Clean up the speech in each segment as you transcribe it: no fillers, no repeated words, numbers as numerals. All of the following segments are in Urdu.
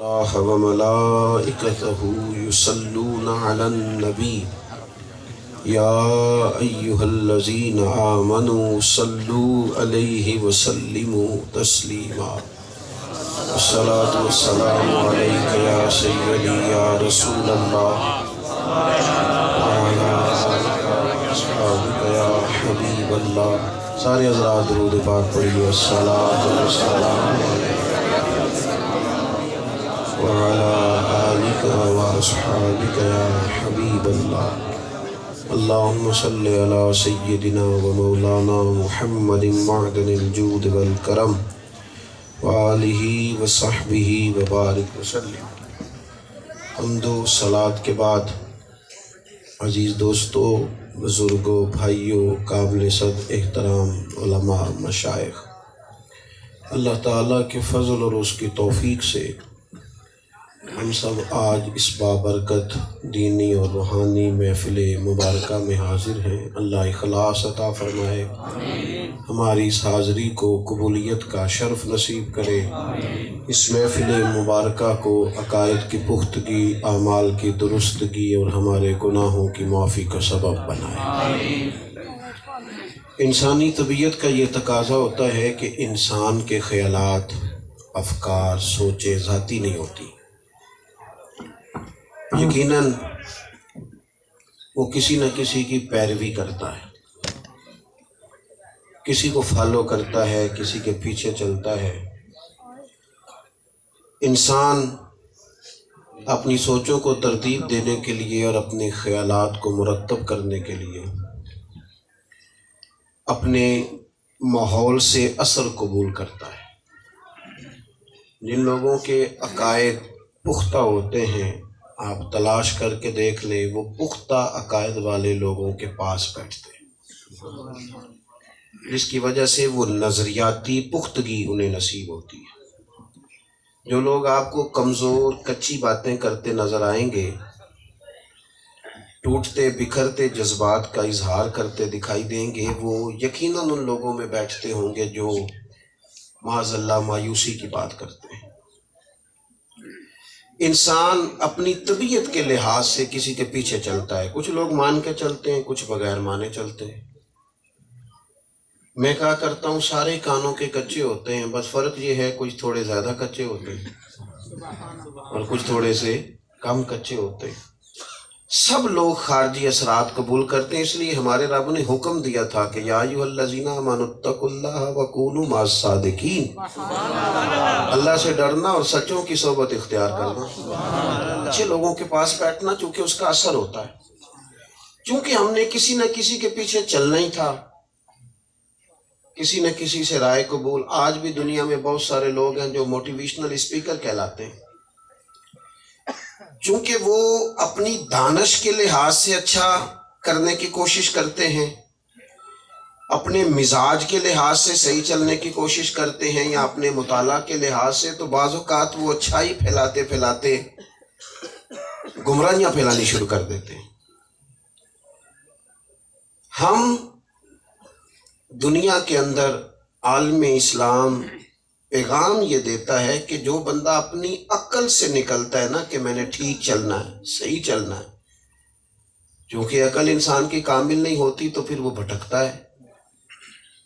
اللہ وملائکتہ یصلون علی النبی یا ایہا الذین آمنوا صلوا علیہ وسلموا تسلیما الصلاۃ والسلام علیک یا سیدی یا رسول اللہ وعلی آلک واصحابک یا حبیب اللہ۔ سارے حضرات درود پاک پڑھیے۔ الصلاۃ والسلام علیک وعلى آلك وأصحابك يا حبيب الله۔ اللهم صل على سيدنا ومولانا محمد معدن الجود والكرم وآلہ وصحبہ وبارک وسلم۔ حمد و صلاۃ کے بعد عزیز دوستو، بزرگوں، بھائیوں، قابل صد احترام علماء، مشائخ، اللہ تعالیٰ کے فضل اور اس کی توفیق سے ہم سب آج اس بابرکت دینی اور روحانی محفل مبارکہ میں حاضر ہیں۔ اللہ اخلاص عطا فرمائے، ہماری اس حاضری کو قبولیت کا شرف نصیب کرے، اس محفل مبارکہ کو عقائد کی پختگی، اعمال کی درستگی اور ہمارے گناہوں کی معافی کا سبب بنائے۔ انسانی طبیعت کا یہ تقاضا ہوتا ہے کہ انسان کے خیالات، افکار، سوچیں ذاتی نہیں ہوتی۔ یقیناً وہ کسی نہ کسی کی پیروی کرتا ہے، کسی کو فالو کرتا ہے، کسی کے پیچھے چلتا ہے۔ انسان اپنی سوچوں کو ترتیب دینے کے لیے اور اپنے خیالات کو مرتب کرنے کے لیے اپنے ماحول سے اثر قبول کرتا ہے۔ جن لوگوں کے عقائد پختہ ہوتے ہیں، آپ تلاش کر کے دیکھ لیں، وہ پختہ عقائد والے لوگوں کے پاس بیٹھتے ہیں، جس کی وجہ سے وہ نظریاتی پختگی انہیں نصیب ہوتی ہے۔ جو لوگ آپ کو کمزور، کچی باتیں کرتے نظر آئیں گے، ٹوٹتے بکھرتے جذبات کا اظہار کرتے دکھائی دیں گے، وہ یقیناً ان لوگوں میں بیٹھتے ہوں گے جو معاذ اللہ مایوسی کی بات کرتے ہیں۔ انسان اپنی طبیعت کے لحاظ سے کسی کے پیچھے چلتا ہے، کچھ لوگ مان کے چلتے ہیں، کچھ بغیر مانے چلتے ہیں۔ میں کہا کرتا ہوں سارے کانوں کے کچے ہوتے ہیں، بس فرق یہ ہے کچھ تھوڑے زیادہ کچے ہوتے ہیں اور کچھ تھوڑے سے کم کچے ہوتے ہیں۔ سب لوگ خارجی اثرات قبول کرتے ہیں، اس لیے ہمارے رب نے حکم دیا تھا کہ یا ایھا الذین آمنوا اتقوا اللہ وکونوا مع الصادقین۔ اللہ سے ڈرنا اور سچوں کی صحبت اختیار کرنا، اچھے لوگوں کے پاس بیٹھنا، چونکہ اس کا اثر ہوتا ہے۔ چونکہ ہم نے کسی نہ کسی کے پیچھے چلنا ہی تھا، کسی نہ کسی سے رائے قبول۔ آج بھی دنیا میں بہت سارے لوگ ہیں جو موٹیویشنل اسپیکر کہلاتے ہیں، چونکہ وہ اپنی دانش کے لحاظ سے اچھا کرنے کی کوشش کرتے ہیں، اپنے مزاج کے لحاظ سے صحیح چلنے کی کوشش کرتے ہیں، یا اپنے مطالعہ کے لحاظ سے، تو بعض اوقات وہ اچھائی پھیلاتے پھیلاتے گمراہیاں پھیلانی شروع کر دیتے ہیں۔ ہم دنیا کے اندر عالم اسلام پیغام یہ دیتا ہے کہ جو بندہ اپنی عقل سے نکلتا ہے نا کہ میں نے ٹھیک چلنا ہے، صحیح چلنا ہے، چونکہ عقل انسان کی کامل نہیں ہوتی تو پھر وہ بھٹکتا ہے،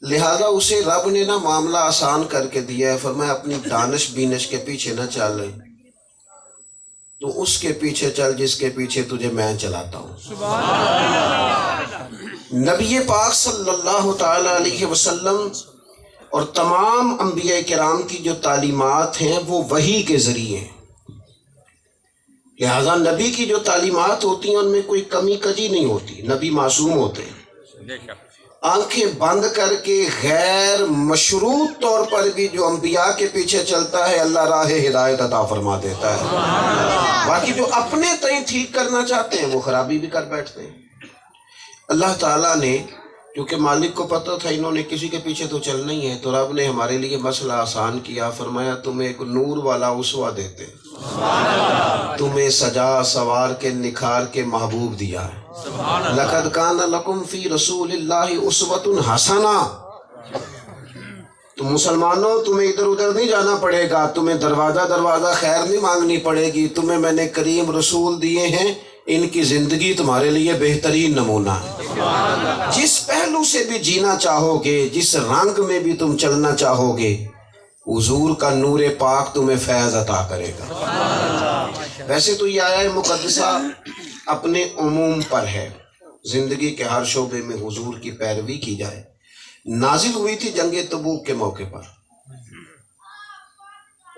لہذا اسے رب نے نا معاملہ آسان کر کے دیا ہے۔ فرمایا اپنی دانش بینش کے پیچھے نہ چل، تو اس کے پیچھے چل جس کے پیچھے تجھے میں چلاتا ہوں۔ نبی پاک صلی اللہ تعالی علیہ وسلم اور تمام انبیاء کرام کی جو تعلیمات ہیں وہ وحی کے ذریعے ہیں، لہذا نبی کی جو تعلیمات ہوتی ہیں ان میں کوئی کمی کجی نہیں ہوتی، نبی معصوم ہوتے ہیں۔ آنکھیں بند کر کے غیر مشروط طور پر بھی جو انبیاء کے پیچھے چلتا ہے، اللہ راہ ہدایت عطا فرما دیتا ہے۔ باقی جو اپنے تئیں ٹھیک کرنا چاہتے ہیں وہ خرابی بھی کر بیٹھتے ہیں۔ اللہ تعالیٰ نے، کیونکہ مالک کو پتہ تھا انہوں نے کسی کے پیچھے تو چلنا ہی ہے، تو رب نے ہمارے لیے مسئلہ آسان کیا۔ فرمایا تمہیں ایک نور والا اسوہ دیتے، تمہیں سجا سوار کے نکھار کے محبوب دیا ہے۔ لَقَدْ كَانَ لَكُمْ فِي رَسُولِ اللَّهِ أُسْوَةٌ حَسَنَةٌ۔ تو مسلمانوں تمہیں ادھر ادھر نہیں جانا پڑے گا، تمہیں دروازہ دروازہ خیر نہیں مانگنی پڑے گی، تمہیں میں نے کریم رسول دیے ہیں، ان کی زندگی تمہارے لیے بہترین نمونہ ہے۔ جس پہلو سے بھی جینا چاہو گے، جس رنگ میں بھی تم چلنا چاہو گے، حضور کا نور پاک تمہیں فیض عطا کرے گا۔ ویسے تو یہ آیہ مقدسہ اپنے عموم پر ہے، زندگی کے ہر شعبے میں حضور کی پیروی کی جائے۔ نازل ہوئی تھی جنگ تبوک کے موقع پر،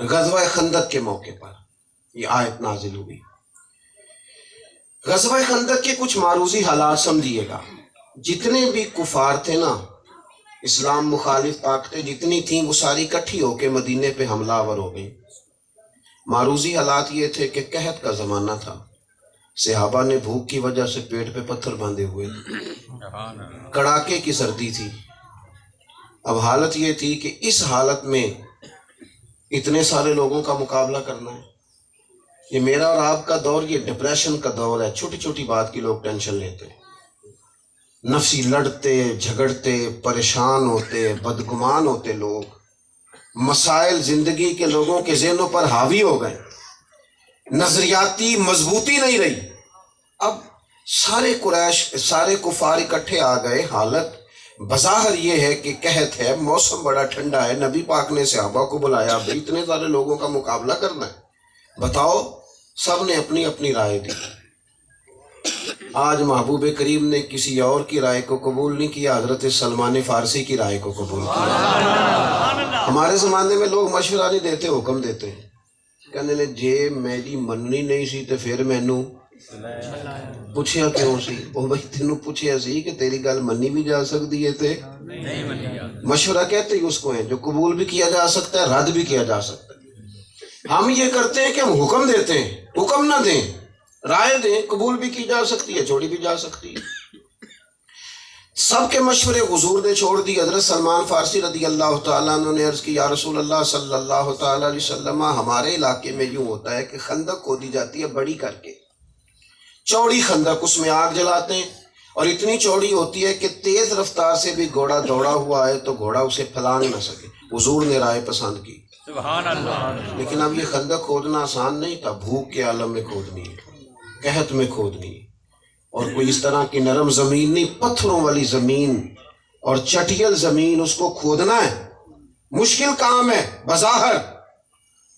غزوہ خندق کے موقع پر یہ آیت نازل ہوئی۔ غزوہ خندق کے کچھ معروضی حالات سمجھیے گا۔ جتنے بھی کفار تھے نا، اسلام مخالف طاقتیں جتنی تھیں، وہ ساری اکٹھی ہو کے مدینے پہ حملہ آور ہو گئی۔ معروضی حالات یہ تھے کہ قحط کا زمانہ تھا، صحابہ نے بھوک کی وجہ سے پیٹ پہ پتھر باندھے ہوئے تھے، کڑاکے کی سردی تھی۔ اب حالت یہ تھی کہ اس حالت میں اتنے سارے لوگوں کا مقابلہ کرنا ہے۔ یہ میرا اور آپ کا دور یہ ڈپریشن کا دور ہے، چھوٹی چھوٹی بات کی لوگ ٹینشن لیتے ہیں، نفسی لڑتے جھگڑتے پریشان ہوتے بدگمان ہوتے، لوگ مسائل زندگی کے لوگوں کے ذہنوں پر حاوی ہو گئے، نظریاتی مضبوطی نہیں رہی۔ اب سارے قریش سارے کفار اکٹھے آ گئے۔ حالت بظاہر یہ ہے کہ قحط ہے، موسم بڑا ٹھنڈا ہے، نبی پاک نے صحابہ کو بلایا، بھائی اتنے سارے لوگوں کا مقابلہ کرنا ہے، بتاؤ۔ سب نے اپنی اپنی رائے دی۔ آج محبوب کریم نے کسی اور کی رائے کو قبول نہیں کیا، حضرت سلمان فارسی کی رائے کو قبول کیا۔ ہمارے زمانے میں لوگ مشورہ نہیں دیتے، حکم دیتے ہیں، کہنے لے جے میری مننی نہیں سی تو پھر مینوں پوچھیا کیوں سی؟ او بھائی تینوں پوچھیا سی کہ تیری گل منی بھی جا سکتی ہے تے مشورہ کہتے ہی اس کو ہے جو قبول بھی کیا جا سکتا ہے، رد بھی کیا جا سکتا ہے۔ ہم یہ کرتے ہیں کہ ہم حکم دیتے ہیں، حکم نہ دیں، رائے دیں، قبول بھی کی جا سکتی ہے، چھوڑی بھی جا سکتی ہے۔ سب کے مشورے حضور نے چھوڑ دی۔ حضرت سلمان فارسی رضی اللہ تعالیٰ عنہ نے عرض کی، یا رسول اللہ صلی اللہ تعالیٰ علیہ وسلم، ہمارے علاقے میں یوں ہوتا ہے کہ خندق کھودی جاتی ہے بڑی کر کے، چوڑی خندق، اس میں آگ جلاتے ہیں، اور اتنی چوڑی ہوتی ہے کہ تیز رفتار سے بھی گھوڑا دوڑا ہوا ہے تو گھوڑا اسے پھلانگ نہ سکے۔ حضور نے رائے پسند کی۔ سبحان اللہ۔ لیکن اب یہ خندق کھودنا آسان نہیں تھا، بھوک کے عالم میں کھودنی ہے، قحط میں کھودنی ہے، اور کوئی اس طرح کی نرم زمین نہیں، پتھروں والی زمین اور چٹیل زمین، اس کو کھودنا ہے، مشکل کام ہے بظاہر،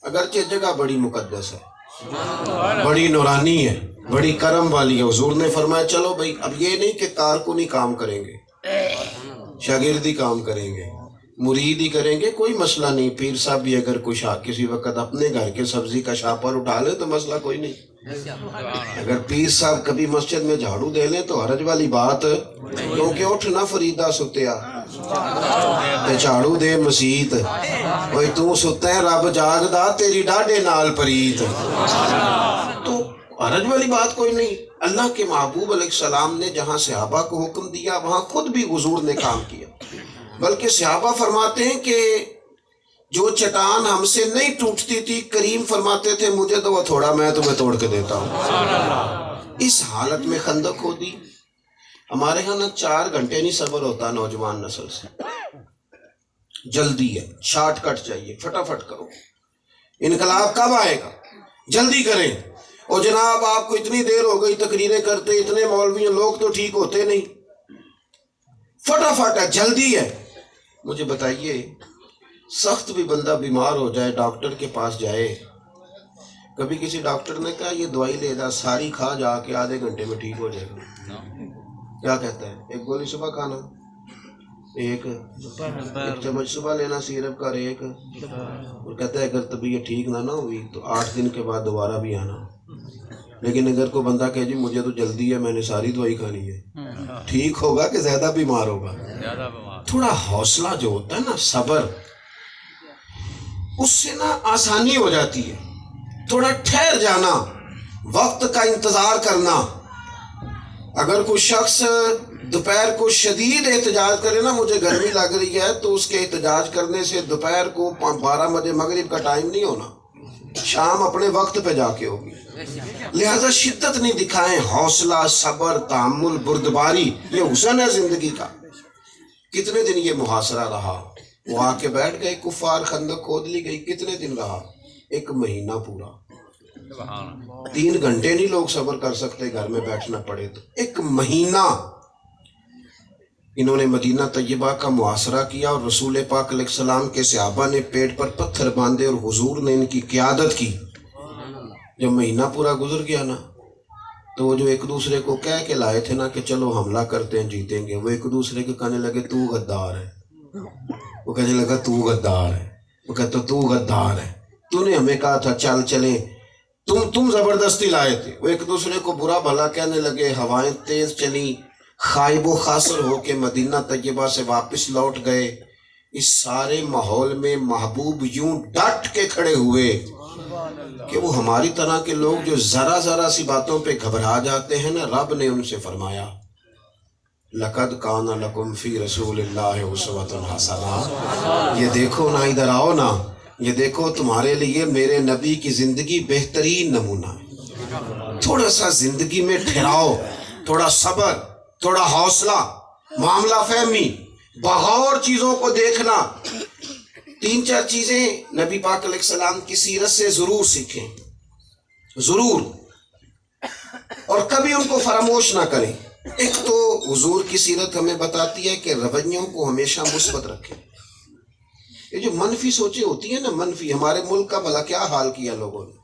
اگرچہ جگہ بڑی مقدس ہے، بڑی نورانی ہے، بڑی کرم والی ہے۔ حضور نے فرمایا چلو بھائی، اب یہ نہیں کہ کارکنی کام کریں گے، شاگردی کام کریں گے، مرید ہی کریں گے، کوئی مسئلہ نہیں۔ پیر صاحب بھی اگر کسی وقت اپنے گھر کے سبزی کا شاپر اٹھا لے تو مسئلہ کوئی نہیں۔ اگر پیر صاحب کبھی مسجد میں جھاڑو دے لیں تو حرج والی بات، کیونکہ اٹھ نہ فریدا ستیا تے جھاڑو دے مسیت، اوے تو ستا ہے رب جاگدا تیری ڈاڈے نال پریت، تو حرج والی بات کوئی نہیں۔ اللہ کے محبوب علیہ السلام نے جہاں صحابہ کو حکم دیا وہاں خود بھی حضور نے کام کیا، بلکہ صحابہ فرماتے ہیں کہ جو چٹان ہم سے نہیں ٹوٹتی تھی، کریم فرماتے تھے مجھے تو وہ تھوڑا، میں تمہیں توڑ کے دیتا ہوں۔ اس حالت میں خندق کھودی۔ ہمارے ہاں نا 4 گھنٹے نہیں صبر ہوتا نوجوان نسل سے، جلدی ہے، شارٹ کٹ چاہیے، فٹافٹ کرو۔ انقلاب کب آئے گا؟ جلدی کریں۔ اور جناب آپ کو اتنی دیر ہو گئی تقریریں کرتے، اتنے مولوی لوگ تو ٹھیک ہوتے نہیں، فٹافٹ ہے، جلدی ہے۔ مجھے بتائیے، سخت بھی بندہ بیمار ہو جائے، ڈاکٹر کے پاس جائے، کبھی کسی ڈاکٹر نے کہا یہ دوائی لے جا، ساری کھا جا کے آدھے گھنٹے میں ٹھیک ہو جائے گا؟ کیا کہتا ہے؟ ایک گولی صبح کھانا، ایک چمچ صبح لینا سیرپ کا، ایک، اور کہتا ہے اگر طبیعت ٹھیک نہ ہوئی تو 8 دن کے بعد دوبارہ بھی آنا۔ لیکن اگر کوئی بندہ کہے جی مجھے تو جلدی ہے، میں نے ساری دوائی کھانی ہے، ٹھیک ہوگا کہ زیادہ بیمار ہوگا؟ تھوڑا حوصلہ جو ہوتا ہے نا، صبر، اس سے نا آسانی ہو جاتی ہے۔ تھوڑا ٹھہر جانا، وقت کا انتظار کرنا۔ اگر کوئی شخص دوپہر کو شدید احتجاج کرے نا، مجھے گرمی لگ رہی ہے، تو اس کے احتجاج کرنے سے دوپہر کو 12 بجے مغرب کا ٹائم نہیں ہونا، شام اپنے وقت پہ جا کے ہوگی۔ لہذا شدت نہیں دکھائیں، حوصلہ، صبر، تحمل، بردباری، یہ حسن ہے زندگی کا۔ کتنے دن یہ محاصرہ رہا، وہ آ کے بیٹھ گئے، کفار، خندق کھود لی گئی. کتنے دن رہا؟ 1 مہینہ پورا. 3 گھنٹے نہیں لوگ صبر کر سکتے، گھر میں بیٹھنا پڑے تو 1 مہینہ انہوں نے مدینہ طیبہ کا محاصرہ کیا، اور رسول پاک علیہ السلام کے صحابہ نے پیٹ پر پتھر باندھے اور حضور نے ان کی قیادت کی. جب مہینہ پورا گزر گیا نا، تو وہ جو ایک دوسرے کو کہہ کے لائے تھے نا کہ چلو حملہ کرتے ہیں جیتیں گے، وہ ایک دوسرے کے کہنے لگے تو غدار ہے. وہ کہنے لگا تو غدار ہے. وہ کہتا تو غدار ہے، تو نے ہمیں کہا تھا چل چلیں، تم زبردستی لائے تھے. وہ ایک دوسرے کو برا بھلا کہنے لگے. ہوائیں تیز چلی، خائب و خاسر ہو کے مدینہ طیبہ سے واپس لوٹ گئے. اس سارے ماحول میں محبوب یوں ڈٹ کے کھڑے ہوئے کہ وہ ہماری طرح کے لوگ جو ذرا سی باتوں پہ گھبرا جاتے ہیں نا، رب نے ان سے فرمایا لَقَدْ كَانَ لَكُمْ فِي رَسُولِ اللَّهِ أُسْوَةٌ حَسَنَةٌ. یہ دیکھو نا، ادھر آؤ نا، یہ دیکھو تمہارے لیے میرے نبی کی زندگی بہترین نمونہ ہے. تھوڑا سا زندگی میں ٹھہراؤ، تھوڑا صبر، تھوڑا حوصلہ، معاملہ فہمی، بغور چیزوں کو دیکھنا. 3-4 چیزیں نبی پاک علیہ السلام کی سیرت سے ضرور سیکھیں، ضرور، اور کبھی ان کو فراموش نہ کریں. ایک تو حضور کی سیرت ہمیں بتاتی ہے کہ رویوں کو ہمیشہ مثبت رکھیں. یہ جو منفی سوچیں ہوتی ہیں نا، منفی، ہمارے ملک کا بھلا کیا حال کیا لوگوں نے.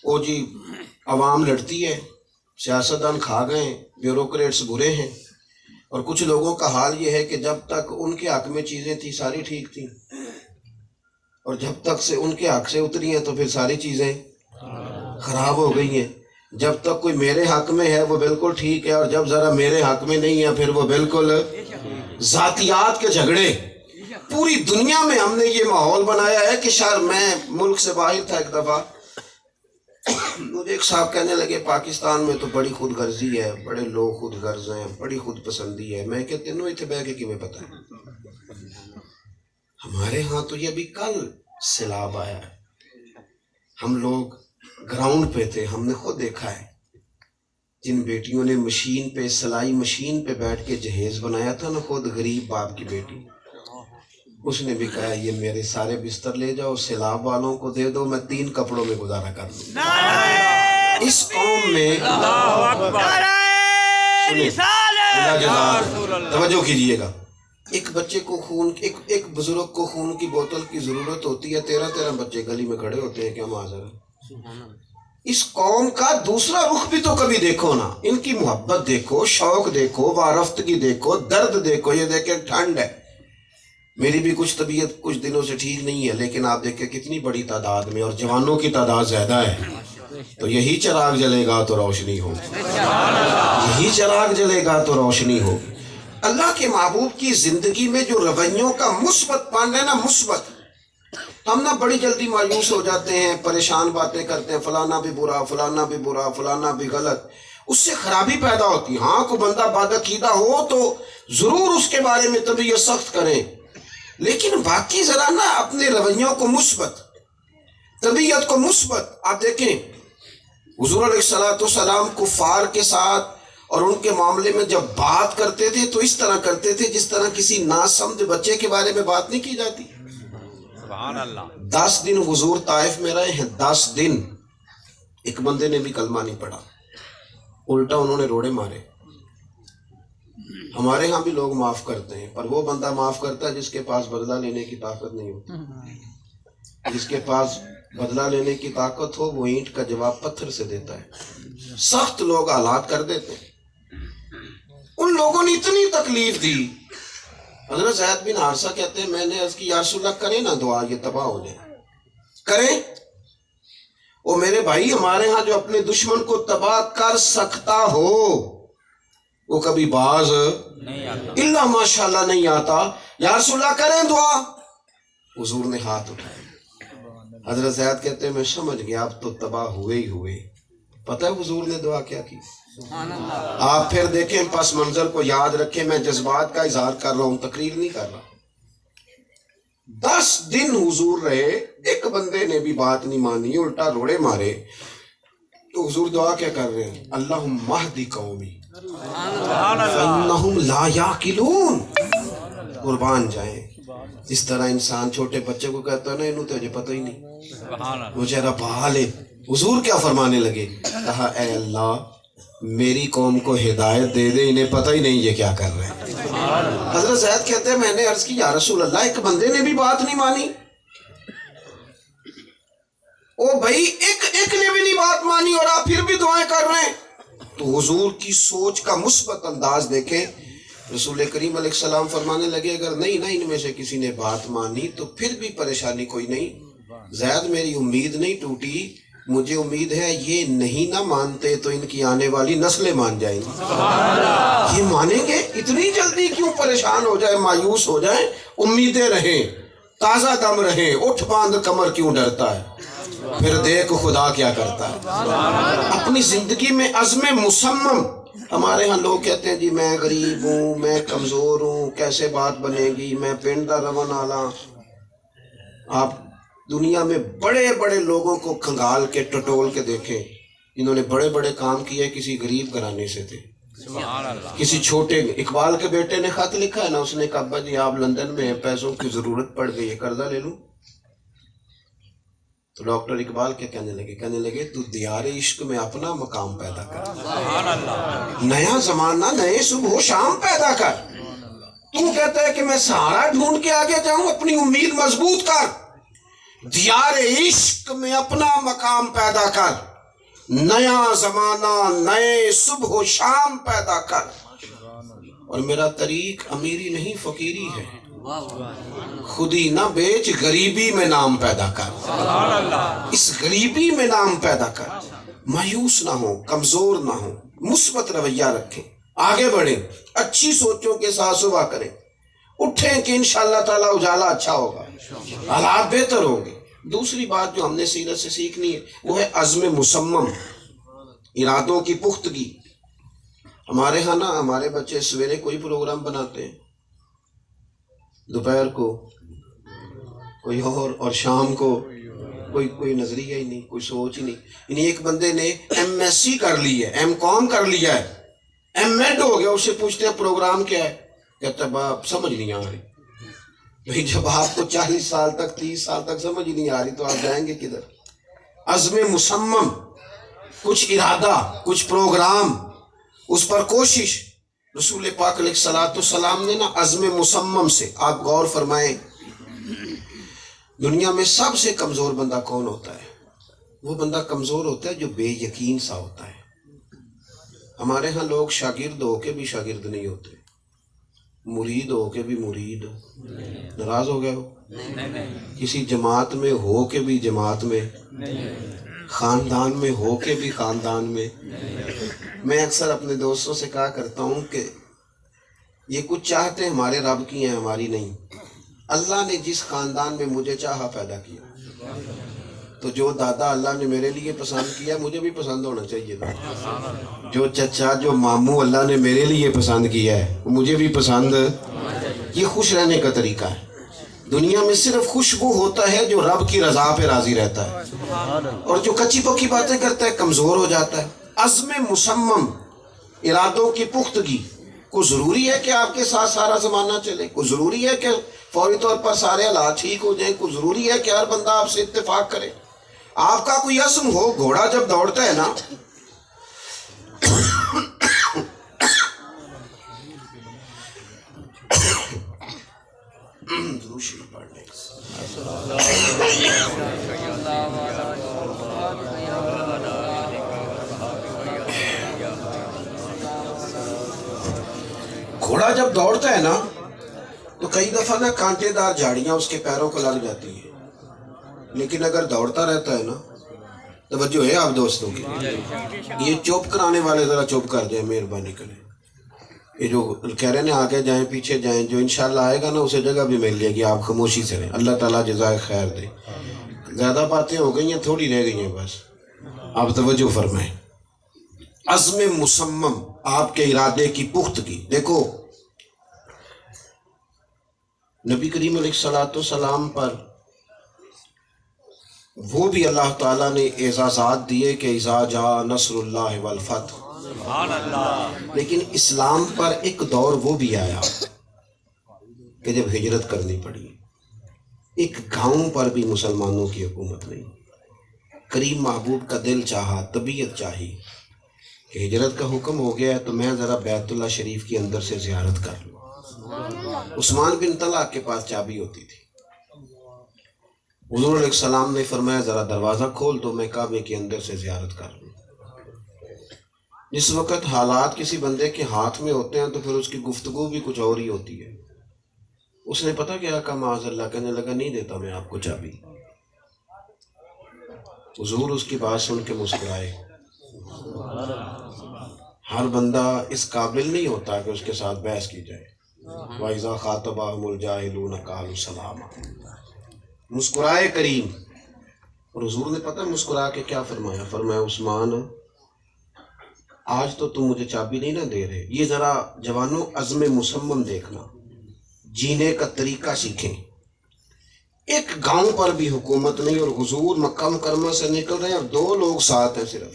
وہ جی عوام لڑتی ہے، سیاستدان کھا گئے، بیوروکریٹس برے ہیں، اور کچھ لوگوں کا حال یہ ہے کہ جب تک ان کے حق میں چیزیں تھیں ساری ٹھیک تھیں، اور جب تک سے ان کے حق سے اتری ہیں تو پھر ساری چیزیں خراب ہو گئی ہیں. جب تک کوئی میرے حق میں ہے وہ بالکل ٹھیک ہے، اور جب ذرا میرے حق میں نہیں ہے پھر وہ بالکل ذاتیات کے جھگڑے. پوری دنیا میں ہم نے یہ ماحول بنایا ہے کہ شاید میں ملک سے باہر تھا ایک دفعہ، مجھے ایک صاحب کہنے لگے پاکستان میں تو بڑی خود غرضی ہے، بڑے لوگ خود غرض ہیں، بڑی خود پسندی ہے. میں کہتے انہوں اتنے بہ کے کیوں پتہ ہے؟ ہمارے ہاں تو یہ ابھی کل سیلاب آیا ہے. ہم لوگ گراؤنڈ پہ تھے، ہم نے خود دیکھا ہے جن بیٹیوں نے مشین پہ، سلائی مشین پہ بیٹھ کے جہیز بنایا تھا نا، خود غریب باپ کی بیٹی، اس نے بھی کہا یہ میرے سارے بستر لے جاؤ، سیلاب والوں کو دے دو، میں 3 کپڑوں میں گزارا کر دوں. اس قوم میں توجہ کیجئے گا، ایک بچے کو خون، ایک بزرگ کو خون کی بوتل کی ضرورت ہوتی ہے، 13 بچے گلی میں کھڑے ہوتے ہیں کہ ہم حاضر ہیں. اس قوم کا دوسرا رخ بھی تو کبھی دیکھو نا، ان کی محبت دیکھو، شوق دیکھو، وارفتگی دیکھو، درد دیکھو. یہ دیکھیں ٹھنڈ ہے، میری بھی کچھ طبیعت کچھ دنوں سے ٹھیک نہیں ہے، لیکن آپ دیکھیں کتنی بڑی تعداد میں، اور جوانوں کی تعداد زیادہ ہے. تو یہی چراغ جلے گا تو روشنی ہوگی، یہی چراغ جلے گا تو روشنی ہوگی. اللہ کے محبوب کی زندگی میں جو رویوں کا مثبت پان ہے نا، مثبت، ہم نا بڑی جلدی مایوس ہو جاتے ہیں، پریشان باتیں کرتے ہیں، فلانا بھی برا، فلانا بھی برا، فلانا بھی غلط. اس سے خرابی پیدا ہوتی. ہاں کوئی بندہ بادعقیدہ ہو تو ضرور اس کے بارے میں طبیعت سخت کریں، لیکن باقی ذرا نا اپنے رویوں کو مثبت، طبیعت کو مثبت. آپ دیکھیں حضور علیہ السلام کفار کے ساتھ اور ان کے معاملے میں جب بات کرتے تھے تو اس طرح کرتے تھے جس طرح کسی ناسمجھ بچے کے بارے میں بات نہیں کی جاتی. 10 دن حضور طائف میں رہے ہیں، 10 دن ایک بندے نے بھی کلمہ نہیں پڑھا، الٹا انہوں نے روڑے مارے. ہمارے ہاں بھی لوگ معاف کرتے ہیں، پر وہ بندہ معاف کرتا ہے جس کے پاس بدلہ لینے کی طاقت نہیں ہوتی. جس کے پاس بدلہ لینے کی طاقت ہو وہ اینٹ کا جواب پتھر سے دیتا ہے. سخت لوگ حالات کر دیتے ہیں. ان لوگوں نے اتنی تکلیف دی. حضرت زید بن حارثہ کہتے ہیں میں نے عرض کی یا رسول اللہ کریں نا دعا، یہ تباہ ہو جائے. کریں؟ وہ میرے بھائی ہمارے ہاں جو اپنے دشمن کو تباہ کر سکتا ہو وہ کبھی باز الا ماشاءاللہ نہیں آتا. یا رسول اللہ کریں دعا. حضور نے ہاتھ اٹھائے. حضرت زید کہتے ہیں میں سمجھ گیا اب تو تباہ ہوئے ہی ہوئے. پتہ ہے حضور نے دعا کیا کی؟ آپ پھر دیکھیں، پس منظر کو یاد رکھیں، میں جذبات کا اظہار کر رہا ہوں، تقریر نہیں کر رہا. 10 دن حضور رہے، ایک بندے نے بھی بات نہیں مانی، الٹا روڑے مارے. تو حضور دعا کیا کر رہے ہیں؟ اللہم اہدی قومی فانہم لا یعقلون. قربان جائیں، اس طرح انسان چھوٹے بچے کو کہتا ہے نا انہوں تو مجھے پتہ ہی نہیں، وہ چہرہ بحال ہے۔ حضور کیا فرمانے لگے؟ کہا اے اللہ میری قوم کو ہدایت دے دے، انہیں پتہ ہی نہیں یہ کیا کر رہے ہیں۔ حضرت زید کہتے ہیں میں نے عرض کی یا رسول اللہ ایک بندے نے بھی بات نہیں مانی؟ او بھائی ایک نے بھی نہیں بات مانی اور آپ پھر بھی دعائیں کر رہے ہیں۔ تو حضور کی سوچ کا مثبت انداز دیکھیں۔ رسول کریم علیہ السلام فرمانے لگے اگر نہیں ان میں سے کسی نے بات مانی تو پھر بھی پریشانی کوئی نہیں، زید میری امید نہیں ٹوٹی، مجھے امید ہے یہ نہیں نہ مانتے تو ان کی آنے والی نسلیں مان جائیں گی، یہ مانیں گے، اتنی جلدی کیوں پریشان ہو جائے، مایوس ہو جائیں، امیدیں رہیں، تازہ دم رہیں، اٹھ باندھ کمر کیوں ڈرتا ہے، پھر دیکھ خدا کیا کرتا ہے۔ اپنی زندگی میں عزم مصمم۔ ہمارے ہاں لوگ کہتے ہیں جی میں غریب ہوں، میں کمزور ہوں، کیسے بات بنے گی، میں پنڈ دا رون آلا۔ آپ دنیا میں بڑے بڑے لوگوں کو کھنگال کے ٹٹول کے دیکھیں، انہوں نے بڑے بڑے کام کیے، کسی غریب گھرانے سے تھے، کسی چھوٹے۔ اقبال کے بیٹے نے خط لکھا ہے نا، اس نے کہا ابا جی آپ لندن میں ہیں، پیسوں کی ضرورت پڑ گئی ہے، قرضہ لے لوں؟ تو ڈاکٹر اقبال کیا کہنے لگے تو دیار عشق میں اپنا مقام پیدا کر، نیا زمانہ نئے صبح و شام پیدا کر۔ تو کہتا ہے کہ میں سہارا ڈھونڈ کے آگے جاؤں، اپنی امید مضبوط کر، دیار عشق میں اپنا مقام پیدا کر، نیا زمانہ نئے صبح و شام پیدا کر۔ اور میرا طریق امیری نہیں فقیری ہے، خودی نہ بیچ غریبی میں نام پیدا کر، اس غریبی میں نام پیدا کر، مایوس نہ ہو، کمزور نہ ہو، مثبت رویہ رکھیں، آگے بڑھیں، اچھی سوچوں کے ساتھ صبح کریں، اٹھیں کہ انشاءاللہ تعالی اجالا اچھا ہوگا، حالات بہتر ہوں گے۔ دوسری بات جو ہم نے سیرت سے سیکھنی ہے وہ ہے عزم مصمم، ارادوں کی پختگی۔ ہمارے ہاں نا ہمارے بچے سویرے کوئی پروگرام بناتے ہیں، دوپہر کو کوئی اور شام کو کوئی نظریہ ہی نہیں، کوئی سوچ ہی نہیں۔ یعنی ایک بندے نے ایم ایس سی کر لی ہے، ایم کام کر لیا ہے، ایم ایڈ ہو گیا، اس سے پوچھتے ہیں پروگرام کیا ہے، کہتا ہے باپ سمجھ نہیں آ رہی۔ بھئی جب آپ کو 40 سال تک 30 سال تک سمجھ نہیں آ رہی تو آپ جائیں گے کدھر؟ عزم مصمم، کچھ ارادہ، کچھ پروگرام، اس پر کوشش۔ رسول پاک علیہ السلام نے نا عزم مصمم سے، آپ غور فرمائیں، دنیا میں سب سے کمزور بندہ کون ہوتا ہے؟ وہ بندہ کمزور ہوتا ہے جو بے یقین سا ہوتا ہے۔ ہمارے ہاں لوگ شاگرد ہو کے بھی شاگرد نہیں ہوتے، مرید ہو کے بھی مرید ہو۔ ناراض ہو گئے ہو؟ کسی جماعت میں ہو کے بھی جماعت میں، خاندان میں ہو کے بھی خاندان میں۔ میں اکثر اپنے دوستوں سے کہا کرتا ہوں کہ یہ کچھ چاہتے ہمارے رب کی ہیں، ہماری نہیں۔ اللہ نے جس خاندان میں مجھے چاہا پیدا کیا، تو جو دادا اللہ نے میرے لیے پسند کیا مجھے بھی پسند ہونا چاہیے تھا، جو چچا جو ماموں اللہ نے میرے لیے پسند کیا ہے مجھے بھی پسند۔ یہ خوش رہنے کا طریقہ ہے۔ دنیا میں صرف خوش وہ ہوتا ہے جو رب کی رضا پہ راضی رہتا ہے، اور جو کچی پکی باتیں کرتا ہے کمزور ہو جاتا ہے۔ عزم مصمم، ارادوں کی پختگی۔ کوئی ضروری ہے کہ آپ کے ساتھ سارا زمانہ چلے، کوئی ضروری ہے کہ فوری طور پر سارے حالات ٹھیک ہو جائیں، کوئی ضروری ہے کہ ہر بندہ آپ سے اتفاق کرے۔ آپ کا کوئی عزم ہو، گھوڑا جب دوڑتا ہے نا گھوڑا جب دوڑتا ہے نا تو کئی دفعہ نا کانٹے دار جھاڑیاں اس کے پیروں کو لگ جاتی ہیں، لیکن اگر دوڑتا رہتا ہے نا، توجہ ہے آپ دوستوں کی، یہ چوپ کرانے والے ذرا چوپ کر دیں مہربانی کریں، یہ جو کہہ رہے ہیں آگے جائیں پیچھے جائیں، جو انشاءاللہ آئے گا نا اسے جگہ بھی مل جائے گی، آپ خاموشی سے رہیں، اللہ تعالیٰ جزائے خیر دے۔ زیادہ باتیں ہو گئی ہیں، تھوڑی رہ گئی ہیں بس، آپ توجہ فرمائیں۔ عزم مصمم، آپ کے ارادے کی پختگی۔ دیکھو نبی کریم علیہ السلام پر وہ بھی اللہ تعالیٰ نے اعزازات دیے کہ اذا جاء نصر اللہ والفتح، لیکن اسلام پر ایک دور وہ بھی آیا کہ جب ہجرت کرنی پڑی۔ ایک گاؤں پر بھی مسلمانوں کی حکومت نہیں. کریم محبوب کا دل چاہا، طبیعت چاہی کہ ہجرت کا حکم ہو گیا ہے تو میں ذرا بیت اللہ شریف کی اندر سے زیارت کر لوں. عثمان بن طلحہ کے پاس چابی ہوتی تھی. حضور علیہ السلام نے فرمایا ذرا دروازہ کھول تو میں کعبے کے اندر سے زیارت کر لوں. جس وقت حالات کسی بندے کے ہاتھ میں ہوتے ہیں تو پھر اس کی گفتگو بھی کچھ اور ہی ہوتی ہے. اس نے پتہ کیا کہا معاذ اللہ، کہنے لگا نہیں دیتا میں آپ کو چابی. حضور اس کی بات سن کے مسکرائے. ہر بندہ اس قابل نہیں ہوتا کہ اس کے ساتھ بحث کی جائے. وَإِذَا خَاطَبَهُمُ الْجَاهِلُونَ قَالُوا سَلَامًا. مسکرائے کریم. اور حضور نے پتہ مسکرا کے کیا فرمایا؟ فرمایا عثمان آج تو تم مجھے چابی نہیں نہ دے رہے، یہ ذرا جوانوں عزم مصمم دیکھنا، جینے کا طریقہ سیکھیں. ایک گاؤں پر بھی حکومت نہیں اور حضور مکہ مکرمہ سے نکل رہے ہیں اور 2 لوگ ساتھ ہیں صرف.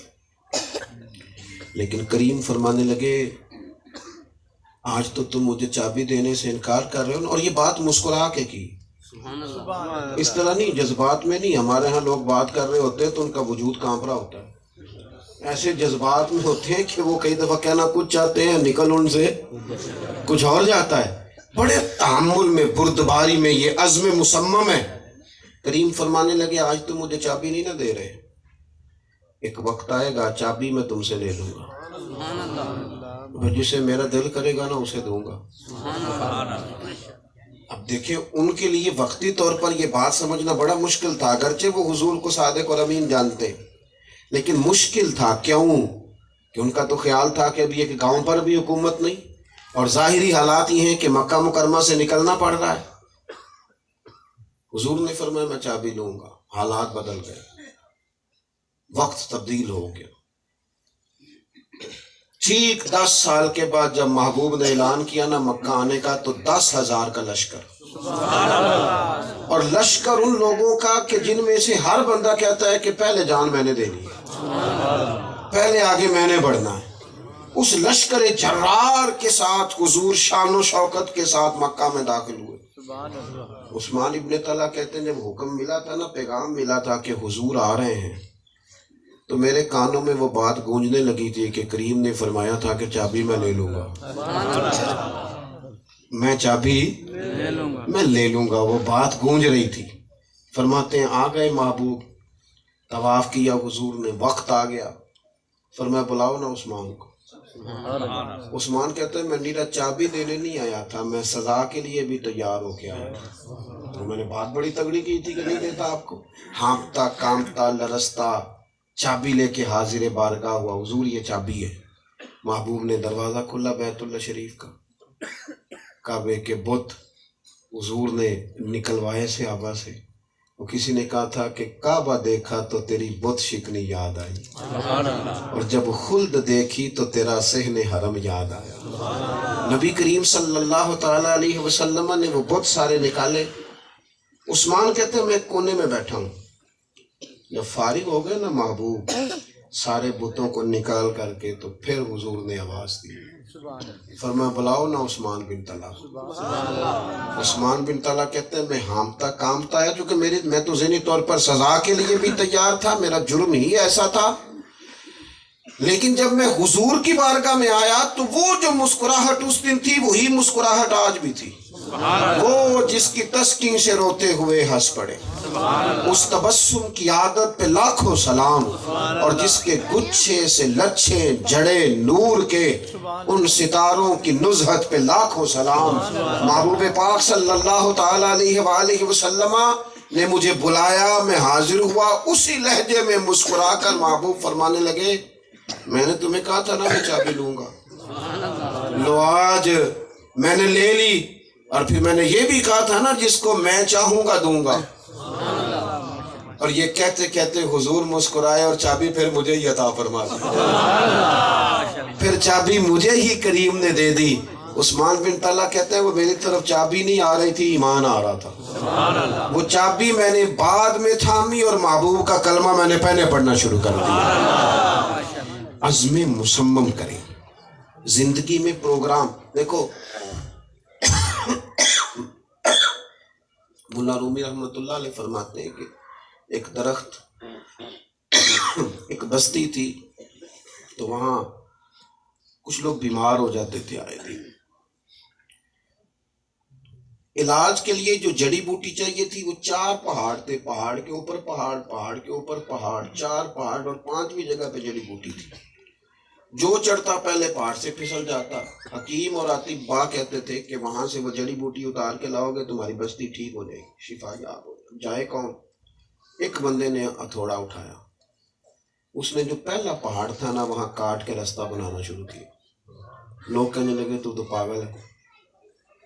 لیکن کریم فرمانے لگے آج تو تم مجھے چابی دینے سے انکار کر رہے ہو. اور یہ بات مسکرا کے کی، اس طرح نہیں، جذبات میں نہیں. ہمارے ہاں لوگ بات کر رہے ہوتے ہیں تو ان کا وجود کانپ رہا ہوتا ہے. ایسے جذبات میں ہوتے ہیں کہ وہ کئی دفعہ کہنا کچھ چاہتے ہیں، نکل ان سے کچھ اور جاتا ہے. بڑے تحمل میں، بردباری میں، یہ عزم مصمم ہے. کریم فرمانے لگے آج تم مجھے چابی نہیں نہ دے رہے، ایک وقت آئے گا چابی میں تم سے لے لوں گا، جسے میرا دل کرے گا نا اسے دوں گا. اب دیکھیں ان کے لیے وقتی طور پر یہ بات سمجھنا بڑا مشکل تھا، اگرچہ وہ حضور کو صادق اور امین جانتے لیکن مشکل تھا. کیوں کہ ان کا تو خیال تھا کہ ابھی ایک گاؤں پر بھی حکومت نہیں اور ظاہری حالات یہ ہیں کہ مکہ مکرمہ سے نکلنا پڑ رہا ہے. حضور نے فرمایا میں چابی لوں گا. حالات بدل گئے، وقت تبدیل ہو گیا. ٹھیک 10 سال کے بعد جب محبوب نے اعلان کیا نا مکہ آنے کا تو 10,000 کا لشکر، اور لشکر ان لوگوں کا کہ جن میں سے ہر بندہ کہتا ہے کہ پہلے جان میں نے دینی ہے، پہلے آگے میں نے بڑھنا ہے. اس لشکر جرار کے ساتھ حضور شان و شوکت کے ساتھ مکہ میں داخل ہوئے. عثمان ابن طلحہ کہتے ہیں جب حکم ملا تھا نا، پیغام ملا تھا کہ حضور آ رہے ہیں، تو میرے کانوں میں وہ بات گونجنے لگی تھی کہ کریم نے فرمایا تھا کہ چابی میں لے لوں گا، میں چابی میں لے لوں گا. وہ بات گونج رہی تھی. فرماتے ہیں آ گئے محبوب، طواف کیا حضور نے، وقت آ گیا. فرمایا بلاؤ نا عثمان کو. عثمان کہتے ہیں میں نیرا چابی دینے نہیں آیا تھا، میں سزا کے لیے بھی تیار ہو کے آیا. میں نے بات بڑی تگڑی کی تھی کہ نہیں دیتا آپ کو. ہانپتا کامتا لرزتا چابی لے کے حاضر بارگاہ ہوا. حضور یہ چابی ہے. محبوب نے دروازہ کھلا بیت اللہ شریف کا، کعبے کے بت حضور نے نکلوائے صحابہ سے. وہ کسی نے کہا تھا کہ کعبہ دیکھا تو تیری بت شکنی یاد آئی، اور جب خلد دیکھی تو تیرا صحن حرم یاد آیا. نبی کریم صلی اللہ تعالیٰ علیہ وسلم نے وہ بت سارے نکالے. عثمان کہتے ہیں میں کونے میں بیٹھا ہوں. جب فارغ ہو گئے نا محبوب سارے بتوں کو نکال کر کے، تو پھر حضور نے آواز دی، فرمایا بلاؤ نا عثمان بن طلحہ. عثمان بن طلحہ کہتے ہیں میں ہامتا کامتا ہے کیونکہ میں تو ذہنی طور پر سزا کے لیے بھی تیار تھا، میرا جرم ہی ایسا تھا. لیکن جب میں حضور کی بارگاہ میں آیا تو وہ جو مسکراہٹ اس دن تھی وہی مسکراہٹ آج بھی تھی. وہ جس کی تسکین سے روتے ہوئے ہنس پڑے، اس تبسم کی عادت پہ لاکھوں سلام، اور جس کے گچھے سے لچھے جڑے نور کے ان ستاروں کی نزہت پہ لاکھوں سلام. محبوب پاک صلی اللہ تعالیٰ علیہ وآلہ وسلم نے مجھے بلایا، میں حاضر ہوا. اسی لہجے میں مسکرا کر محبوب فرمانے لگے میں نے تمہیں کہا تھا نا میں چابی لوں گا، لو آج میں نے لے لی. اور پھر میں نے یہ بھی کہا تھا نا جس کو میں چاہوں گا دوں گا. اور یہ کہتے کہتے حضور مسکرائے اور چابی پھر مجھے ہی عطا فرما دی. پھر چابی مجھے ہی کریم نے دے دی. عثمان بن طلحہ کہتے ہیں وہ میری طرف چابی نہیں آ رہی تھی، ایمان آ رہا تھا. وہ چابی میں نے بعد میں تھامی اور محبوب کا کلمہ میں نے پہلے پڑھنا شروع کر دیا. عزم مصمم کریں زندگی میں. پروگرام دیکھو، ملا رومی رحمۃ اللہ علیہ فرماتے ہیں کہ ایک درخت، ایک بستی تھی، تو وہاں کچھ لوگ بیمار ہو جاتے تھے آئے دن۔ علاج کے لیے جو جڑی بوٹی چاہیے تھی وہ 4 پہاڑ تھے، پہاڑ کے اوپر پہاڑ، پہاڑ کے اوپر پہاڑ، 4 پہاڑ اور 5ویں جگہ پہ جڑی بوٹی تھی۔ جو چڑھتا پہلے پہاڑ سے پھسل جاتا۔ حکیم اور اطباء کہتے تھے کہ وہاں سے وہ جڑی بوٹی اتار کے لاؤ گے تمہاری بستی ٹھیک ہو جائے گی، شفا یاب ہو جائے گی۔ جائے کون؟ ایک بندے نے ہتھوڑا اٹھایا، اس نے جو پہلا پہاڑ تھا نا وہاں کاٹ کے راستہ بنانا شروع کیا۔ لوگ کہنے لگے تو پاگل ہے،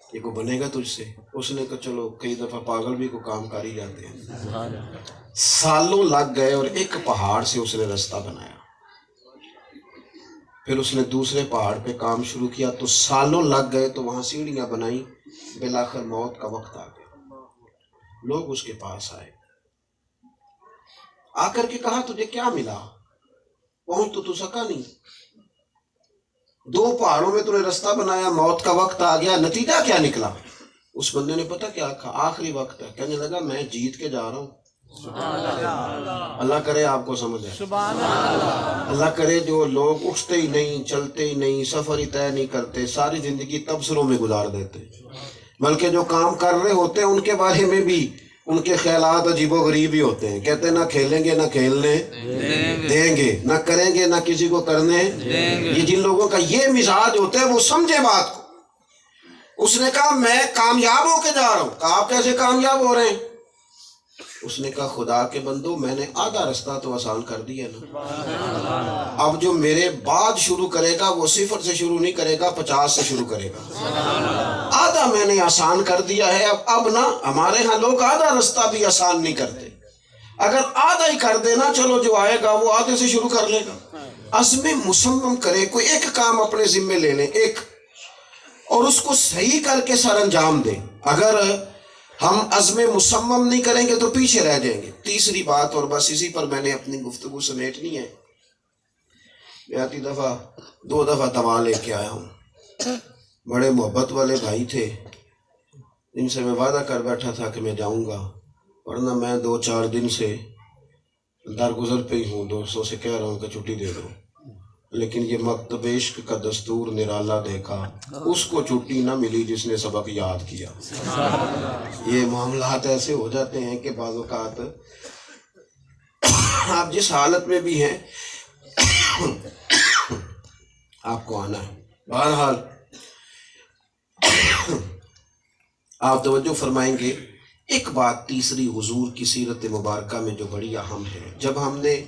یہ کو بنے گا تجھ سے؟ اس نے کہا چلو کئی دفعہ پاگل بھی کو کام کر ہی جاتے ہیں۔ سالوں لگ گئے اور ایک پہاڑ سے اس نے راستہ بنایا۔ پھر اس نے دوسرے پہاڑ پہ کام شروع کیا تو سالوں لگ گئے، تو وہاں سیڑھیاں بنائیں، بالآخر موت کا وقت آ گیا۔ لوگ اس کے پاس آئے، آ کر کے کہا تجھے کیا ملا؟ پہنچ تو سکا نہیں، 2 پہاڑوں میں تو نے راستہ بنایا، موت کا وقت آ گیا، نتیجہ کیا نکلا؟ اس بندے نے پتہ کیا کہا؟ آخری وقت ہے۔ کہنے لگا میں جیت کے جا رہا ہوں۔ اللہ کرے آپ کو سمجھ آئے۔ اللہ کرے جو لوگ اٹھتے ہی نہیں، چلتے ہی نہیں، سفر ہی طے نہیں کرتے، ساری زندگی تبصروں میں گزار دیتے، بلکہ جو کام کر رہے ہوتے ہیں ان کے بارے میں بھی ان کے خیالات عجیب و غریب ہی ہوتے ہیں۔ کہتے ہیں نہ کھیلیں گے نہ کھیلنے دیں گے، نہ کریں گے نہ کسی کو کرنے دیں گے۔ یہ جن لوگوں کا یہ مزاج ہوتا ہے وہ سمجھے بات کو۔ اس نے کہا میں کامیاب ہو کے جا رہا ہوں۔ کہا آپ کیسے کامیاب ہو رہے ہیں؟ اس نے کہا خدا کے بندو میں نے آدھا راستہ تو آسان کر دیا نا، اب جو میرے بعد شروع کرے گا وہ 0 سے شروع نہیں کرے گا، 50 سے شروع کرے گا۔ آدھا میں نے آسان کر دیا ہے، اب نا ہمارے ہاں لوگ آدھا راستہ بھی آسان نہیں کرتے۔ اگر آدھا ہی کر دینا چلو جو آئے گا وہ آدھے سے شروع کر لے گا۔ عزم مصمم کرے، کوئی ایک کام اپنے ذمے لے لیں ایک، اور اس کو صحیح کر کے سر انجام دیں۔ اگر ہم عزم مصمم نہیں کریں گے تو پیچھے رہ جائیں گے۔ تیسری بات، اور بس اسی پر میں نے اپنی گفتگو سمیٹنی ہے، میں آتی دفعہ 2 دفعہ دوا لے کے آیا ہوں۔ بڑے محبت والے بھائی تھے، ان سے میں وعدہ کر بیٹھا تھا کہ میں جاؤں گا، ورنہ میں 2-4 دن سے درگزر پہ ہی ہوں، دوستوں سے کہہ رہا ہوں کہ چھٹی دے دو، لیکن یہ مکتب عشق کا دستور نرالا دیکھا، اس کو چھٹی نہ ملی جس نے سبق یاد کیا۔ یہ معاملات ایسے ہو جاتے ہیں کہ بعض اوقات آپ جس حالت میں بھی ہیں آپ کو آنا ہے۔ بہرحال آپ توجہ فرمائیں گے، ایک بات تیسری حضور کی سیرت مبارکہ میں جو بڑی اہم ہے، جب ہم نے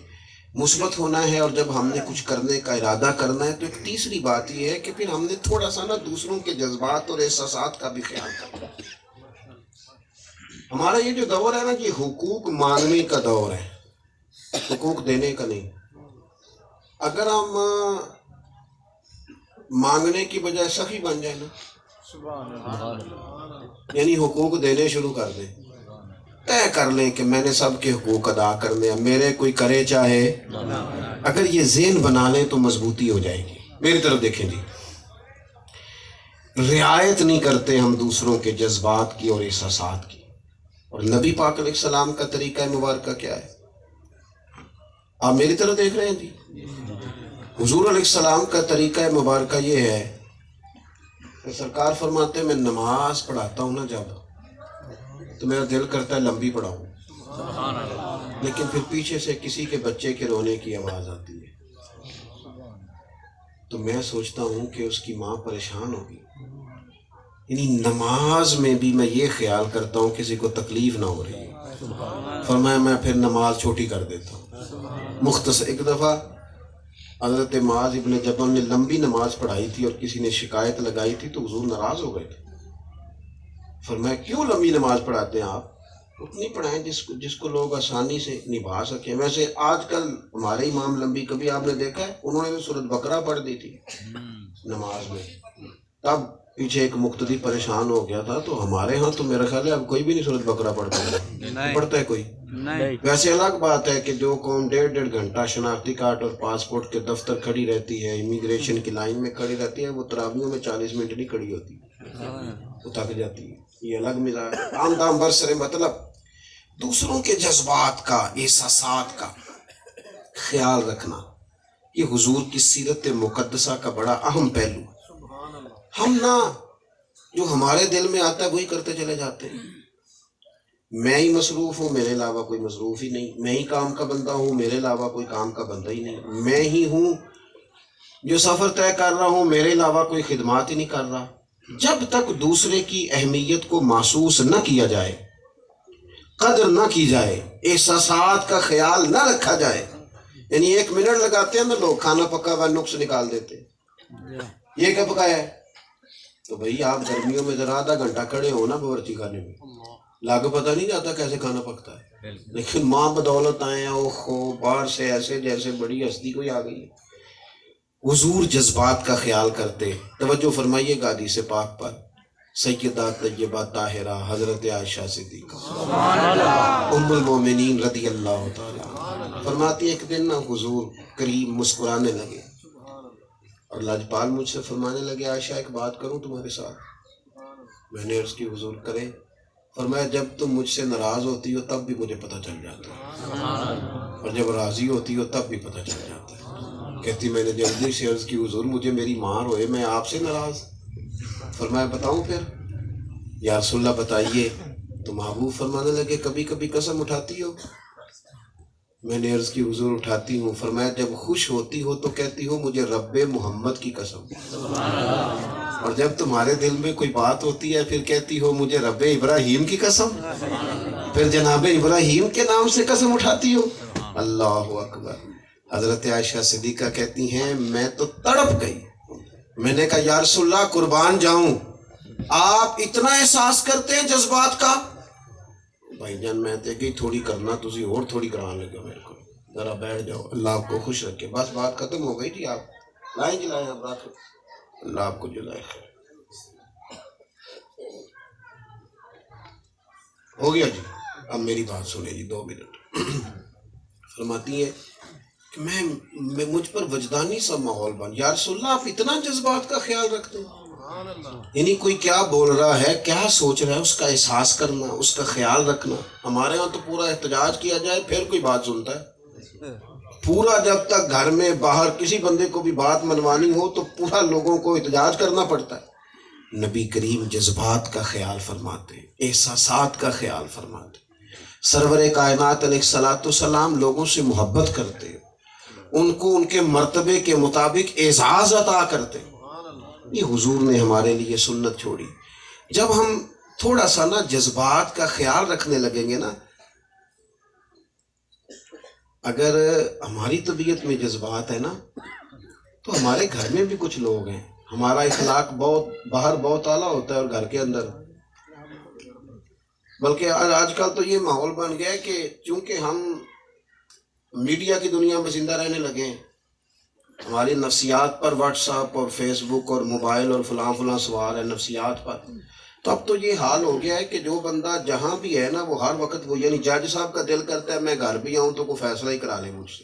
مثبت ہونا ہے اور جب ہم نے کچھ کرنے کا ارادہ کرنا ہے تو ایک تیسری بات یہ ہے کہ پھر ہم نے تھوڑا سا نا دوسروں کے جذبات اور احساسات کا بھی خیال کرنا ہے۔ ہمارا یہ جو دور ہے نا یہ حقوق مانگنے کا دور ہے، حقوق دینے کا نہیں۔ اگر ہم مانگنے کی بجائے سخی بن جائیں نا، یعنی حقوق دینے شروع کر دیں، طے کر لیں کہ میں نے سب کے حقوق ادا کرنے ہیں، میرے کوئی کرے چاہے، اگر یہ ذہن بنا لیں تو مضبوطی ہو جائے گی۔ میری طرف دیکھیں جی، رعایت نہیں کرتے ہم دوسروں کے جذبات کی اور احساسات کی، اور نبی پاک علیہ السلام کا طریقہ مبارکہ کیا ہے؟ آپ میری طرف دیکھ رہے ہیں جی، حضور علیہ السلام کا طریقہ مبارکہ یہ ہے کہ سرکار فرماتے ہیں میں نماز پڑھاتا ہوں نا جب تو میرا دل کرتا ہے لمبی پڑھاؤں، لیکن پھر پیچھے سے کسی کے بچے کے رونے کی آواز آتی ہے تو میں سوچتا ہوں کہ اس کی ماں پریشان ہوگی۔ یعنی نماز میں بھی میں یہ خیال کرتا ہوں کسی کو تکلیف نہ ہو رہی ہے، فرمایا میں پھر نماز چھوٹی کر دیتا ہوں۔ مختصر ایک دفعہ حضرت معاذ ابن جبل نے لمبی نماز پڑھائی تھی اور کسی نے شکایت لگائی تھی تو حضور ناراض ہو گئے تھے۔ فرمایا کیوں لمبی نماز پڑھاتے ہیں آپ؟ اتنی پڑھائیں جس کو لوگ آسانی سے نبھا سکیں۔ ویسے آج کل ہمارے امام لمبی کبھی آپ نے دیکھا ہے؟ انہوں نے سورۃ بقرہ پڑھ دی تھی نماز میں، تب پیچھے ایک مقتدی پریشان ہو گیا تھا، تو ہمارے ہاں تو میرا خیال ہے اب کوئی بھی نہیں سورۃ بقرہ پڑھتا ہے کوئی۔ ویسے الگ بات ہے کہ جو قوم 1.5 گھنٹہ شناختی کارڈ اور پاسپورٹ کے دفتر کھڑی رہتی ہے، امیگریشن کی لائن میں کھڑی رہتی ہے، وہ تراویحوں میں 40 منٹ نہیں کھڑی ہوتی۔ وہ تھک جاتی ہے، یہ الگ مزاج ہے۔ عام دام برسر مطلب دوسروں کے جذبات کا، احساسات کا خیال رکھنا، یہ حضور کی سیرت مقدسہ کا بڑا اہم پہلو ہے۔ ہم نہ جو ہمارے دل میں آتا ہے وہی کرتے چلے جاتے ہیں۔ میں ہی مصروف ہوں، میرے علاوہ کوئی مصروف ہی نہیں، میں ہی کام کا بندہ ہوں، میرے علاوہ کوئی کام کا بندہ ہی نہیں، میں ہی ہوں جو سفر طے کر رہا ہوں، میرے علاوہ کوئی خدمات ہی نہیں کر رہا۔ جب تک دوسرے کی اہمیت کو محسوس نہ کیا جائے، قدر نہ کی جائے، احساسات کا خیال نہ رکھا جائے، یعنی 1 منٹ لگاتے ہیں نا لوگ، کھانا پکا ہوا نقص نکال دیتے ہیں، یہ کیا پکایا ہے؟ تو بھئی آپ گرمیوں میں ذرا آدھا گھنٹہ کھڑے ہو نا باورچی خانے میں، لاگو پتہ نہیں جاتا کیسے کھانا پکتا ہے، لیکن ماں بدولت آئے ہیں، اوہو باہر سے ایسے جیسے بڑی ہستی کوئی آ گئی ہے۔ حضور جذبات کا خیال کرتے، توجہ فرمائیے گا حدیث پاک پر، سیدہ طیبہ طاہرہ حضرت عائشہ صدیقہ ام المومنین رضی اللہ تعالیٰ عنہا فرماتی ایک دن نا حضور قریب مسکرانے لگے اور لاجپال مجھ سے فرمانے لگے عائشہ ایک بات کروں تمہارے ساتھ؟ میں نے عرض کی حضور کرے۔ فرمایا جب تم مجھ سے ناراض ہوتی ہو تب بھی مجھے پتہ چل جاتا ہے، اور جب راضی ہوتی ہو تب بھی پتہ چل جاتا ہے۔ کہتی میں نے جلدی سے عرض کی حضور مجھے میری ماں روئے، میں آپ سے ناراض؟ فرمایا بتاؤں پھر؟ یا رسول اللہ بتائیے۔ تو محبوب فرمانے لگے کبھی کبھی قسم اٹھاتی ہو؟ میں نے عرض کی حضور اٹھاتی ہوں۔ فرمایا جب خوش ہوتی ہو تو کہتی ہو مجھے رب محمد کی قسم، اور جب تمہارے دل میں کوئی بات ہوتی ہے پھر کہتی ہو مجھے رب ابراہیم کی قسم، پھر جناب ابراہیم کے نام سے قسم اٹھاتی ہو۔ اللہ اکبر۔ حضرت عائشہ صدیقہ کہتی ہیں میں تو تڑپ گئی، میں نے کہا یا رسول اللہ قربان جاؤں، آپ اتنا احساس کرتے ہیں جذبات کا؟ بھائی جان میں تے کہ تھوڑی کرنا تسی اور تھوڑی کرانے لگے، میرے کو ذرا بیٹھ جاؤ، اللہ آپ کو خوش رکھے۔ بس بات ختم ہو گئی تھی، آپ لائیں جلائیں، اب رات اللہ آپ کو جلائے۔ ہو گیا جی، اب میری بات سنیں جی 2 منٹ۔ فرماتی ہے کہ میں مجھ پر وجدانی سا ماحول بن، یا رسول اللہ آپ اتنا جذبات کا خیال رکھتے ہیں؟ یعنی کوئی کیا بول رہا ہے، کیا سوچ رہا ہے، اس کا احساس کرنا، اس کا خیال رکھنا۔ ہمارے ہاں تو پورا احتجاج کیا جائے پھر کوئی بات سنتا ہے، پورا جب تک گھر میں باہر کسی بندے کو بھی بات منوانی ہو تو پورا لوگوں کو احتجاج کرنا پڑتا ہے۔ نبی کریم جذبات کا خیال فرماتے ہیں، احساسات کا خیال فرماتے ہیں۔ سرور کائنات علیہ الصلوۃ والسلام لوگوں سے محبت کرتے ہیں، ان کو ان کے مرتبے کے مطابق اعزاز عطا کرتے ہیں۔ یہ حضور نے ہمارے لیے سنت چھوڑی۔ جب ہم تھوڑا سا نا جذبات کا خیال رکھنے لگیں گے نا، اگر ہماری طبیعت میں جذبات ہے نا تو ہمارے گھر میں بھی کچھ لوگ ہیں، ہمارا اخلاق باہر بہت اعلیٰ ہوتا ہے اور گھر کے اندر، بلکہ آج کل تو یہ ماحول بن گیا ہے کہ چونکہ ہم میڈیا کی دنیا میں زندہ رہنے لگے ہیں، ہماری نفسیات پر واٹس ایپ اور فیس بک اور موبائل اور فلاں سوار ہے نفسیات پر، تو اب تو یہ حال ہو گیا ہے کہ جو بندہ جہاں بھی ہے نا وہ ہر وقت وہ، یعنی جج صاحب کا دل کرتا ہے میں گھر بھی آؤں تو کوئی فیصلہ ہی کرا لے مجھ سے،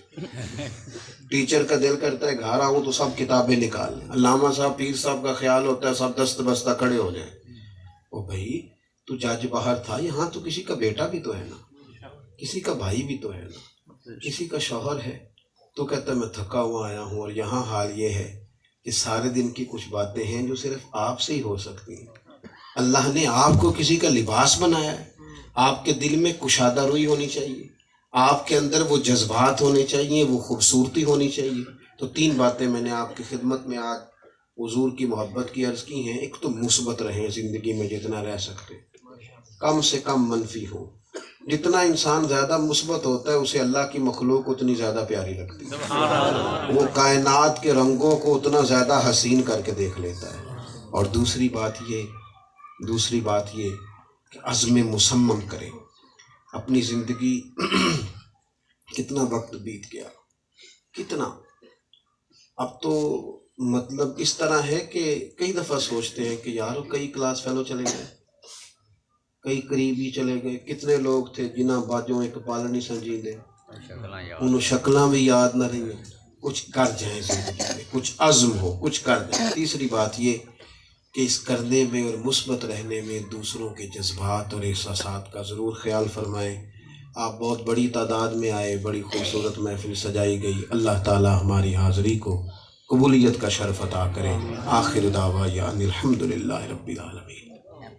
ٹیچر کا دل کرتا ہے گھر آؤں تو سب کتابیں نکال لیں، علامہ صاحب پیر صاحب کا خیال ہوتا ہے سب دست بستہ کھڑے ہو جائیں۔ او بھائی تو جج باہر تھا، یہاں تو کسی کا بیٹا بھی تو ہے نا، کسی کا بھائی بھی تو ہے نا، کسی کا شوہر ہے، تو کہتا ہے میں تھکا ہوا آیا ہوں، اور یہاں حال یہ ہے کہ سارے دن کی کچھ باتیں ہیں جو صرف آپ سے ہی ہو سکتی ہیں۔ اللہ نے آپ کو کسی کا لباس بنایا ہے، آپ کے دل میں کشادہ روئی ہونی چاہیے، آپ کے اندر وہ جذبات ہونے چاہیے، وہ خوبصورتی ہونی چاہیے۔ تو 3 باتیں میں نے آپ کی خدمت میں آج حضور کی محبت کی عرض کی ہیں۔ ایک تو مثبت رہیں زندگی میں جتنا رہ سکتے، کم سے کم منفی ہو۔ جتنا انسان زیادہ مثبت ہوتا ہے اسے اللہ کی مخلوق اتنی زیادہ پیاری لگتی ہے، وہ کائنات کے رنگوں کو اتنا زیادہ حسین کر کے دیکھ لیتا ہے۔ اور دوسری بات یہ کہ عزم مصمم کرے۔ اپنی زندگی کتنا وقت بیت گیا، کتنا، اب تو مطلب اس طرح ہے کہ کئی دفعہ سوچتے ہیں کہ یار کئی کلاس فیلو چلے گئے، کئی قریبی چلے گئے، کتنے لوگ تھے جنہاں باجوں ایک پالنی سنجیدے، انہوں شکلاں بھی یاد نہ رہی ہیں۔ کچھ کر جائیں زندگی میں، کچھ عزم ہو، کچھ کر جائیں۔ تیسری بات یہ کہ اس کرنے میں اور مثبت رہنے میں دوسروں کے جذبات اور احساسات کا ضرور خیال فرمائیں۔ آپ بہت بڑی تعداد میں آئے، بڑی خوبصورت محفل سجائی گئی۔ اللہ تعالی ہماری حاضری کو قبولیت کا شرف عطا کرے۔ آخر دعوانا ان الحمدللہ رب العالمین۔